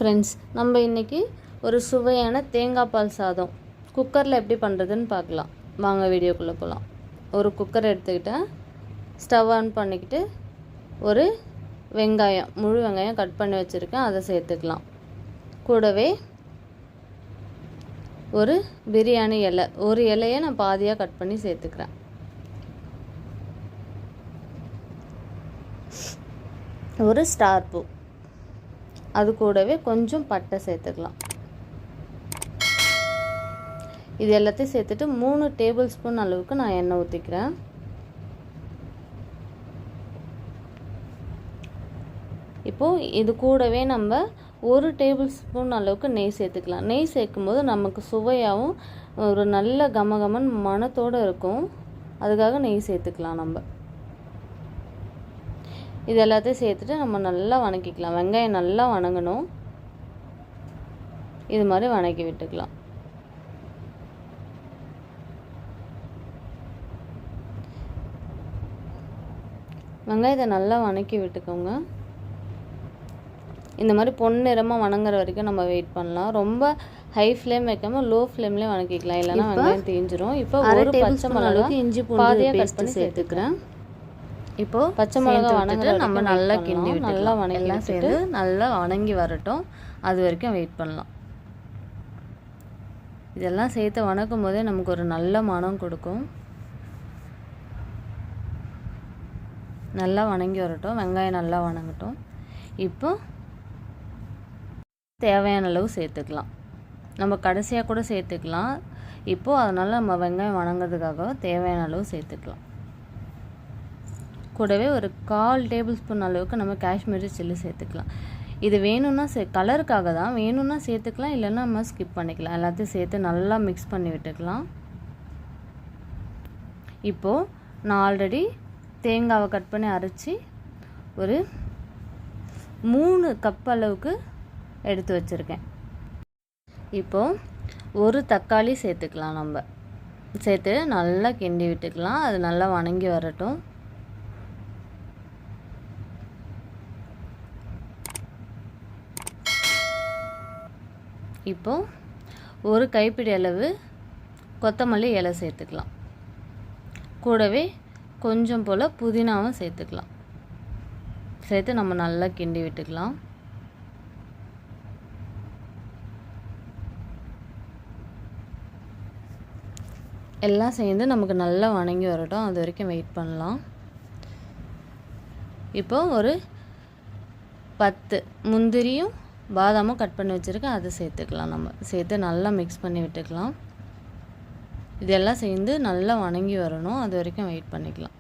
Friends, நம்ம இன்றைக்கி ஒரு சுவையான தேங்காய் பால் சாதம் குக்கரில் எப்படி பண்ணுறதுன்னு பார்க்கலாம். வாங்க வீடியோக்குள்ளே போகலாம். ஒரு குக்கர் எடுத்துக்கிட்டேன். ஸ்டவ் ஆன் பண்ணிக்கிட்டு ஒரு வெங்காயம், முழு வெங்காயம் கட் பண்ணி வச்சுருக்கேன், அதை சேர்த்துக்கலாம். கூடவே ஒரு பிரியாணி இலை, ஒரு இலையை நான் பாதியாக கட் பண்ணி சேர்த்துக்கிறேன். ஒரு ஸ்டார் பூ, அது கூடவே கொஞ்சம் பட்டை சேர்த்துக்கலாம். இது எல்லாத்தையும் சேர்த்துட்டு 3 டேபிள் ஸ்பூன் அளவுக்கு நான் எண்ணெய் ஊற்றிக்கிறேன். இப்போது இது கூடவே நம்ம 1 டேபிள் ஸ்பூன் அளவுக்கு நெய் சேர்த்துக்கலாம். நெய் சேர்க்கும்போது நமக்கு சுவையாகவும் ஒரு நல்ல கமகமன் மணத்தோடு இருக்கும். அதுக்காக நெய் சேர்த்துக்கலாம். நம்ம இது எல்லாத்தையும் சேர்த்துட்டு நம்ம நல்லா வணக்கிக்கலாம். வெங்காயம் நல்லா வணங்கணும். இது மாதிரி வணக்கி விட்டுக்கலாம். வெங்காயத்தை நல்லா வணக்கி விட்டுக்கோங்க. இந்த மாதிரி பொன்னிறமாக வணங்குற வரைக்கும் நம்ம வெயிட் பண்ணலாம். ரொம்ப ஹை ஃப்ளேம் வைக்காமல் லோ ஃப்ளேம்லேயே வணக்கிக்கலாம், இல்லைன்னா வெங்காயம் தீஞ்சிரும். இப்போ ஒரு பச்சை மிளகாய் இஞ்சி பூண்டு கட் பண்ணி சேர்த்துக்கிறேன். இப்போது பச்சை மிளகா வணங்கிட்டு நம்ம நல்லா கிண்டி விட்டு நல்லா எல்லாம் சேர்ந்து நல்லா வணங்கி வரட்டும். அது வரைக்கும் வெயிட் பண்ணலாம். இதெல்லாம் சேர்த்து வணக்கும் போதே நமக்கு ஒரு நல்ல மனம் கொடுக்கும். நல்லா வணங்கி வரட்டும். வெங்காயம் நல்லா வணங்கட்டும். இப்போ தேவையான அளவு சேர்த்துக்கலாம். நம்ம கடைசியாக கூட சேர்த்துக்கலாம். இப்போது அதனால் நம்ம வெங்காயம் வணங்கிறதுக்காக தேவையான அளவு சேர்த்துக்கலாம். கூடவே ஒரு 1/4 டேபிள் ஸ்பூன் அளவுக்கு நம்ம காஷ்மீரி சில்லி சேர்த்துக்கலாம். இது வேணும்னா கலருக்காக தான், வேணும்னா சேர்த்துக்கலாம், இல்லைன்னா நம்ம ஸ்கிப் பண்ணிக்கலாம். எல்லாத்தையும் சேர்த்து நல்லா மிக்ஸ் பண்ணி விட்டுக்கலாம். இப்போது நான் ஆல்ரெடி தேங்காவை கட் பண்ணி அரைச்சி ஒரு 3 கப் அளவுக்கு எடுத்து வச்சுருக்கேன். இப்போது ஒரு தக்காளி சேர்த்துக்கலாம். நம்ம சேர்த்து நல்லா கிண்டி விட்டுக்கலாம். அது நல்லா வணங்கி வரட்டும். இப்போது ஒரு கைப்பிடி அளவு கொத்தமல்லி இலை சேர்த்துக்கலாம். கூடவே கொஞ்சம் போல் புதினாவும் சேர்த்துக்கலாம். சேர்த்து நம்ம நல்லா கிண்டி விட்டுக்கலாம். எல்லாம் சேர்ந்து நமக்கு நல்லா வணங்கி வரட்டும். அது வரைக்கும் வெயிட் பண்ணலாம். இப்போது ஒரு 10 முந்திரியும் பாதாமும் கட் பண்ணி வச்சுருக்கேன், அதை சேர்த்துக்கலாம். நம்ம சேர்த்து நல்லா மிக்ஸ் பண்ணி விட்டுக்கலாம். இதெல்லாம் சேர்ந்து நல்லா வணங்கி வரணும். அது வரைக்கும் வெயிட் பண்ணிக்கலாம்.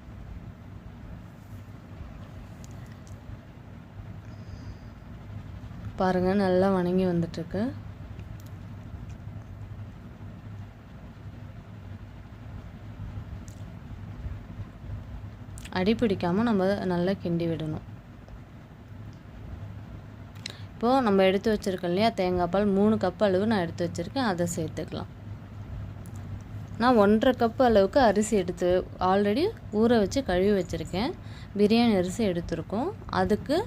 பாருங்கள், நல்லா வணங்கி வந்துட்டுருக்கு. அடி பிடிக்காமல் நம்ம நல்லா கிண்டி விடணும். இப்போது நம்ம எடுத்து வச்சுருக்கோம் இல்லையா தேங்காய் பால், 3 கப் அளவு நான் எடுத்து வச்சுருக்கேன், அதை சேர்த்துக்கலாம். நான் 1.5 கப் அளவுக்கு அரிசி எடுத்து ஆல்ரெடி ஊற வச்சு கழுவி வச்சுருக்கேன். பிரியாணி அரிசி எடுத்துருக்கோம். அதுக்கு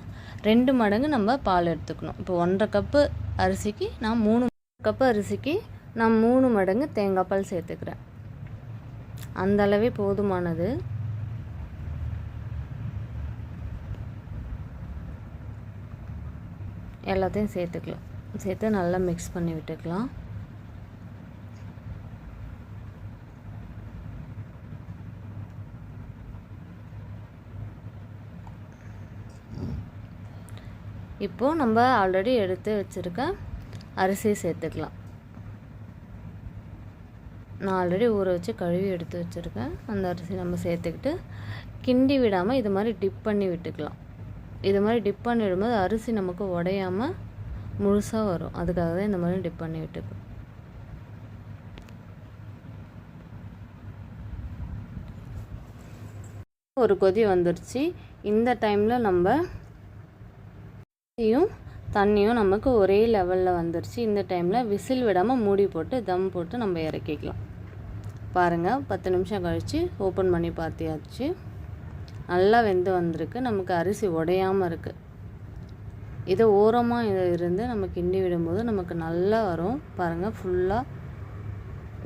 2 மடங்கு நம்ம பால் எடுத்துக்கணும். இப்போ 1.5 கப்பு அரிசிக்கு நான் 3 கப்பு அரிசிக்கு நான் 3 மடங்கு தேங்காய் பால் சேர்த்துக்கிறேன். அந்த அளவே போதுமானது. எல்லாத்தையும் சேர்த்துக்கலாம். சேர்த்து நல்லா மிக்ஸ் பண்ணி விட்டுக்கலாம். இப்போது நம்ம ஆல்ரெடி எடுத்து வச்சுருக்க அரிசி சேர்த்துக்கலாம். நான் ஆல்ரெடி ஊற வச்சு கழுவி எடுத்து வச்சுருக்கேன். அந்த அரிசி நம்ம சேர்த்துக்கிட்டு கிண்டி விடாமல் இது மாதிரி டிப் பண்ணி விட்டுக்கலாம். இது மாதிரி டிப் பண்ணி விடும்போது அரிசி நமக்கு உடையாமல் முழுசாக வரும். அதுக்காக தான் இந்த மாதிரி டிப் பண்ணி விட்டுக்கணும். ஒரு கொதி வந்துருச்சு. இந்த டைமில் நம்ம தண்ணியும் நமக்கு ஒரே லெவலில் வந்துருச்சு. இந்த டைமில் விசில் விடாமல் மூடி போட்டு தம் போட்டு நம்ம இறக்கிக்கலாம். பாருங்கள், 10 நிமிஷம் கழித்து ஓப்பன் பண்ணி பார்த்தியாச்சு. நல்லா வெந்து வந்திருக்கு. நமக்கு அரிசி உடையாமல் இருக்குது. இதை ஓரமாக இருந்து நம்ம கிண்டி விடும்போது நமக்கு நல்லா வரும். பாருங்கள், ஃபுல்லாக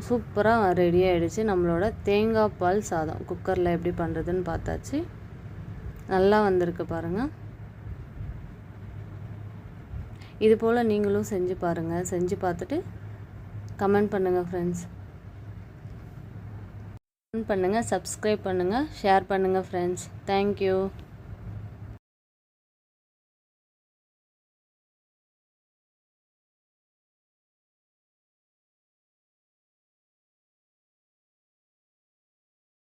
சூப்பராக ரெடி ஆகிடுச்சு. நம்மளோட தேங்காய் பால் சாதம் குக்கரில் எப்படி பண்ணுறதுன்னு பார்த்தாச்சு. நல்லா வந்திருக்கு பாருங்கள். இது போல் நீங்களும் செஞ்சு பாருங்கள். செஞ்சு பார்த்துட்டு கமெண்ட் பண்ணுங்கள் ஃப்ரெண்ட்ஸ். கமெண்ட் பண்ணுங்கள், சப்ஸ்கிரைப் பண்ணுங்கள், ஷேர் பண்ணுங்கள் ஃப்ரெண்ட்ஸ். தேங்க்யூ.